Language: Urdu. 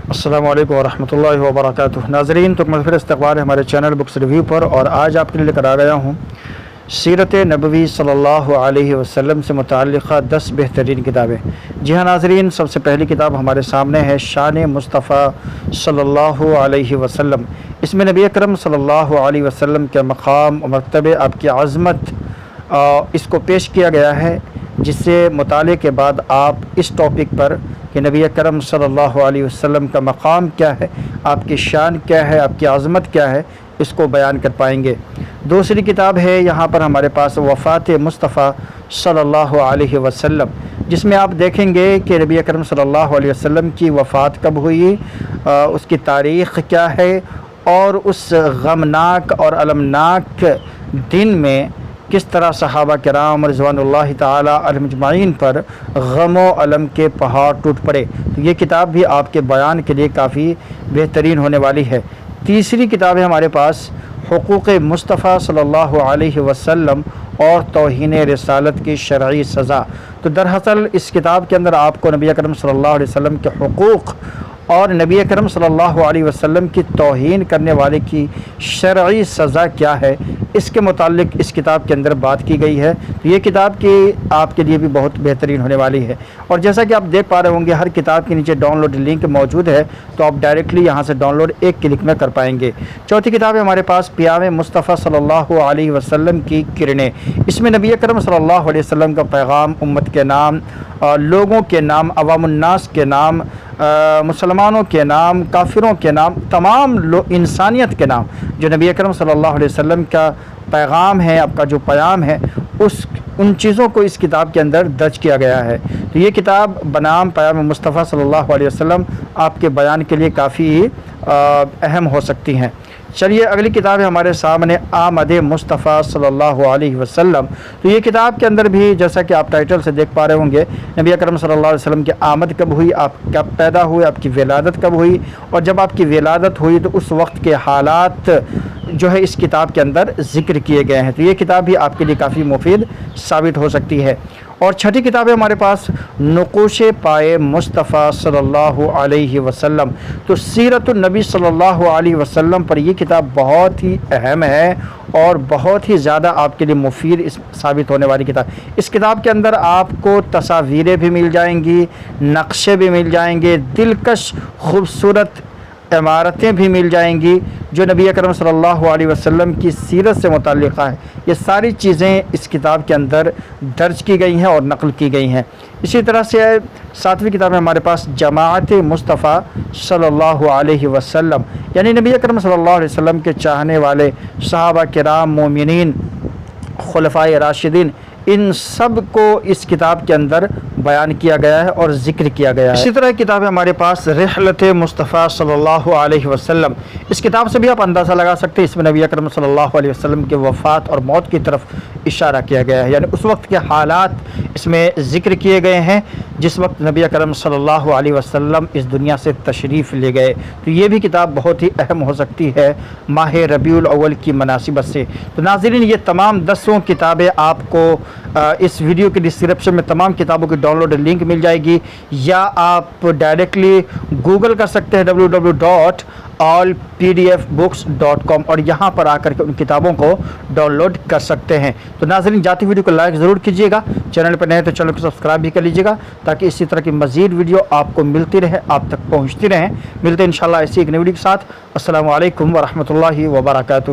السلام علیکم ورحمۃ اللہ وبرکاتہ۔ ناظرین، تو پھر استقبال ہے ہمارے چینل بکس ریویو پر، اور آج آپ کے لیے لے کر آ گیا ہوں سیرت نبوی صلی اللہ علیہ وسلم سے متعلقہ 10 بہترین کتابیں۔ جی ہاں ناظرین، سب سے پہلی کتاب ہمارے سامنے ہے شان مصطفیٰ صلی اللہ علیہ وسلم۔ اس میں نبی اکرم صلی اللہ علیہ وسلم کے مقام و مرتبے، آپ کی عظمت اس کو پیش کیا گیا ہے، جس سے مطالعے کے بعد آپ اس ٹاپک پر کہ نبی اکرم صلی اللہ علیہ وسلم کا مقام کیا ہے، آپ کی شان کیا ہے، آپ کی عظمت کیا ہے، اس کو بیان کر پائیں گے۔ دوسری کتاب ہے یہاں پر ہمارے پاس وفات مصطفیٰ صلی اللہ علیہ وسلم، جس میں آپ دیکھیں گے کہ نبی اکرم صلی اللہ علیہ وسلم کی وفات کب ہوئی، اس کی تاریخ کیا ہے، اور اس غمناک اور المناک دن میں کس طرح صحابہ کرام رضوان اللہ تعالی علیہم اجمعین پر غم و الم کے پہاڑ ٹوٹ پڑے۔ تو یہ کتاب بھی آپ کے بیان کے لیے کافی بہترین ہونے والی ہے۔ تیسری کتاب ہے ہمارے پاس حقوق مصطفیٰ صلی اللہ علیہ وسلم اور توہین رسالت کی شرعی سزا۔ تو دراصل اس کتاب کے اندر آپ کو نبی اکرم صلی اللہ علیہ وسلم کے حقوق اور نبی اکرم صلی اللہ علیہ وسلم کی توہین کرنے والے کی شرعی سزا کیا ہے، اس کے متعلق اس کتاب کے اندر بات کی گئی ہے۔ تو یہ کتاب کی آپ کے لیے بھی بہت بہترین ہونے والی ہے، اور جیسا کہ آپ دیکھ پا رہے ہوں گے ہر کتاب کے نیچے ڈاؤن لوڈ لنک موجود ہے، تو آپ ڈائریکٹلی یہاں سے ڈاؤن لوڈ ایک کلک میں کر پائیں گے۔ چوتھی کتاب ہے ہمارے پاس پیام مصطفیٰ صلی اللہ علیہ وسلم کی کرنیں۔ اس میں نبی اکرم صلی اللہ علیہ وسلم کا پیغام امت کے نام، لوگوں کے نام، عوام الناس کے نام، مسلمانوں کے نام، کافروں کے نام، تمام انسانیت کے نام، جو نبی اکرم صلی اللہ علیہ وسلم کا پیغام ہے، آپ کا جو پیام ہے، ان چیزوں کو اس کتاب کے اندر درج کیا گیا ہے۔ تو یہ کتاب بنام پیام مصطفیٰ صلی اللہ علیہ وسلم آپ کے بیان کے لیے کافی اہم ہو سکتی ہیں۔ چلیے اگلی کتاب ہے ہمارے سامنے آمد مصطفیٰ صلی اللہ علیہ وسلم۔ تو یہ کتاب کے اندر بھی جیسا کہ آپ ٹائٹل سے دیکھ پا رہے ہوں گے، نبی اکرم صلی اللہ علیہ وسلم کی آمد کب ہوئی، آپ کب پیدا ہوئے، آپ کی ولادت کب ہوئی، اور جب آپ کی ولادت ہوئی تو اس وقت کے حالات جو ہے اس کتاب کے اندر ذکر کیے گئے ہیں۔ تو یہ کتاب بھی آپ کے لیے کافی مفید ثابت ہو سکتی ہے۔ اور چھٹی کتاب ہے ہمارے پاس نقوش پائے مصطفیٰ صلی اللہ علیہ وسلم۔ تو سیرت النبی صلی اللہ علیہ وسلم پر یہ کتاب بہت ہی اہم ہے اور بہت ہی زیادہ آپ کے لیے مفید ثابت ہونے والی کتاب۔ اس کتاب کے اندر آپ کو تصاویریں بھی مل جائیں گی، نقشے بھی مل جائیں گے، دلکش خوبصورت عمارتیں بھی مل جائیں گی جو نبی اکرم صلی اللہ علیہ وسلم کی سیرت سے متعلقہ ہیں۔ یہ ساری چیزیں اس کتاب کے اندر درج کی گئی ہیں اور نقل کی گئی ہیں۔ اسی طرح سے ساتویں کتاب ہے ہمارے پاس جماعت مصطفیٰ صلی اللہ علیہ وسلم، یعنی نبی اکرم صلی اللہ علیہ وسلم کے چاہنے والے صحابہ کرام، مومنین، خلفائے راشدین، ان سب کو اس کتاب کے اندر بیان کیا گیا ہے اور ذکر کیا گیا ہے۔ اسی طرح کتاب ہے ہمارے پاس رحلت مصطفیٰ صلی اللہ علیہ وسلم۔ اس کتاب سے بھی آپ اندازہ لگا سکتے ہیں، اس میں نبی اکرم صلی اللہ علیہ وسلم کے وفات اور موت کی طرف اشارہ کیا گیا ہے، یعنی اس وقت کے حالات اس میں ذکر کیے گئے ہیں جس وقت نبی اکرم صلی اللہ علیہ وسلم اس دنیا سے تشریف لے گئے۔ تو یہ بھی کتاب بہت ہی اہم ہو سکتی ہے ماہ ربیع الاول کی مناسبت سے۔ تو ناظرین، یہ تمام 10 کتابیں آپ کو اس ویڈیو کے ڈسکرپشن میں تمام کتابوں کی ڈاؤن لوڈ لنک مل جائے گی، یا آپ ڈائریکٹلی گوگل کر سکتے ہیں www.allpdfbooks.com، اور یہاں پر آ کر کے ان کتابوں کو ڈاؤن لوڈ کر سکتے ہیں۔ تو ناظرین، جاتی ویڈیو کو لائک ضرور کیجیے گا، چینل پر نئے تو چینل کو سبسکرائب بھی کر لیجیے گا، تاکہ اسی طرح کی مزید ویڈیو آپ کو ملتی رہے، آپ تک پہنچتی رہیں۔ ملتے ہیں انشاءاللہ ایسی ایک نئی ویڈیو کے ساتھ۔ السلام علیکم ورحمۃ اللہ وبرکاتہ۔